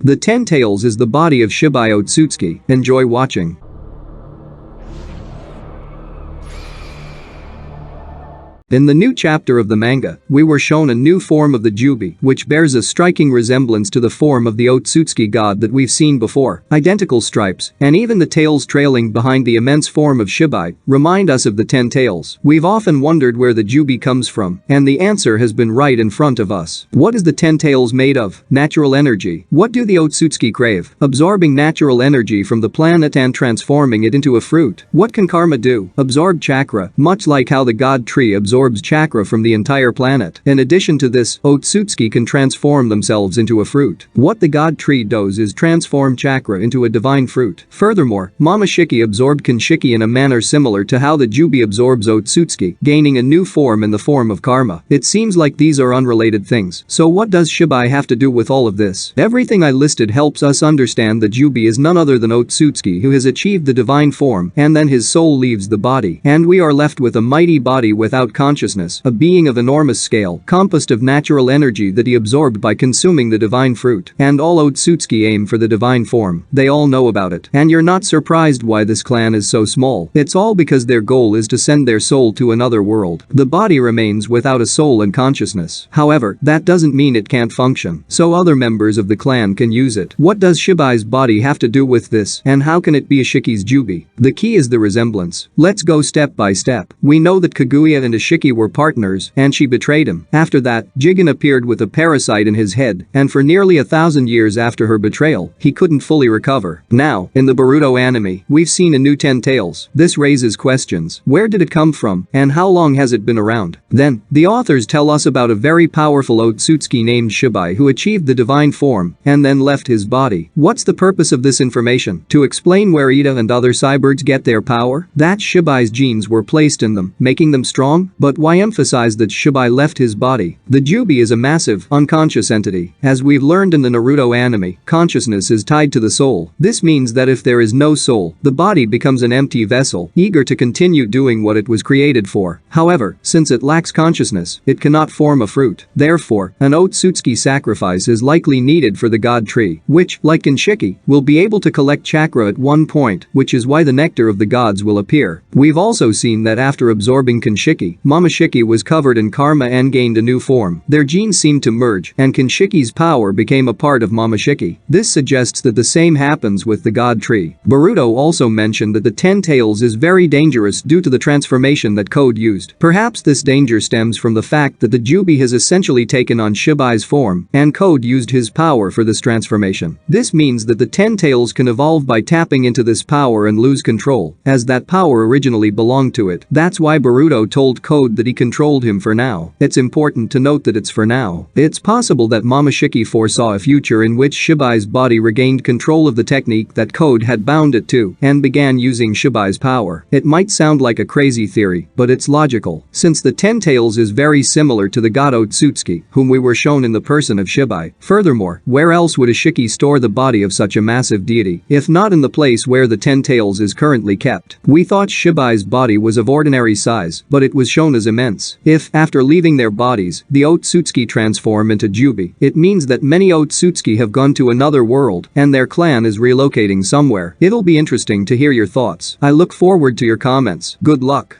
The 10 Tails is the body of SHIBAI OTSUTSUKI. Enjoy watching. In the new chapter of the manga, we were shown a new form of the Jubi, which bears a striking resemblance to the form of the Otsutsuki god that we've seen before. Identical stripes, and even the tails trailing behind the immense form of SHIBAI, remind us of the 10 Tails. We've often wondered where the Jubi comes from, and the answer has been right in front of us. What is the 10 Tails made of? Natural energy. What do the Otsutsuki crave? Absorbing natural energy from the planet and transforming it into a fruit. What can karma do? Absorb chakra, much like how the god tree absorbs chakra from the entire planet. In addition to this, Otsutsuki can transform themselves into a fruit. What the god tree does is transform chakra into a divine fruit. Furthermore, Mama Shiki absorbed Kinshiki in a manner similar to how the Jubi absorbs Otsutsuki, gaining a new form in the form of karma. It seems like these are unrelated things. So what does SHIBAI have to do with all of this? Everything I listed helps us understand that Jubi is none other than Otsutsuki, who has achieved the divine form, and then his soul leaves the body, and we are left with a mighty body without consciousness, a being of enormous scale, composed of natural energy that he absorbed by consuming the divine fruit. And all Otsutsuki aim for the divine form. They all know about it. And you're not surprised why this clan is so small. It's all because their goal is to send their soul to another world. The body remains without a soul and consciousness. However, that doesn't mean it can't function. So other members of the clan can use it. What does SHIBAI's body have to do with this, and how can it be ISSHIKI's Jubi? The key is the resemblance. Let's go step by step. We know that Kaguya and ISSHIKI were partners, and she betrayed him. After that, Jigen appeared with a parasite in his head, and for nearly 1,000 years after her betrayal, he couldn't fully recover. Now, in the Boruto anime, we've seen a new 10 Tails. This raises questions. Where did it come from, and how long has it been around? Then, the authors tell us about a very powerful Otsutsuki named SHIBAI who achieved the divine form, and then left his body. What's the purpose of this information? To explain where Ida and other cyborgs get their power? That SHIBAI's genes were placed in them, making them strong? But why emphasize that SHIBAI left his body? The Jubi is a massive, unconscious entity. As we've learned in the Naruto anime, consciousness is tied to the soul. This means that if there is no soul, the body becomes an empty vessel, eager to continue doing what it was created for. However, since it lacks consciousness, it cannot form a fruit. Therefore, an Otsutsuki sacrifice is likely needed for the god tree, which, like Kinshiki, will be able to collect chakra at one point, which is why the nectar of the gods will appear. We've also seen that after absorbing Kinshiki, Mama Shiki was covered in karma and gained a new form. Their genes seemed to merge, and Kinshiki's power became a part of Mama Shiki. This suggests that the same happens with the god tree. Boruto also mentioned that the 10 Tails is very dangerous due to the transformation that Code used. Perhaps this danger stems from the fact that the Jubi has essentially taken on SHIBAI's form, and Code used his power for this transformation. This means that the 10 Tails can evolve by tapping into this power and lose control, as that power originally belonged to it. That's why Boruto told Code that he controlled him for now. It's important to note that it's for now. It's possible that Mama Shiki foresaw a future in which SHIBAI's body regained control of the technique that Code had bound it to and began using SHIBAI's power. It might sound like a crazy theory, but it's logical, since the 10 Tails is very similar to the God Otsutsuki, whom we were shown in the person of SHIBAI. Furthermore, where else would ISSHIKI store the body of such a massive deity, if not in the place where the 10 Tails is currently kept? We thought SHIBAI's body was of ordinary size, but it was shown as immense. If, after leaving their bodies, the Otsutsuki transform into Jubi, it means that many Otsutsuki have gone to another world, and their clan is relocating somewhere. It'll be interesting to hear your thoughts. I look forward to your comments. Good luck.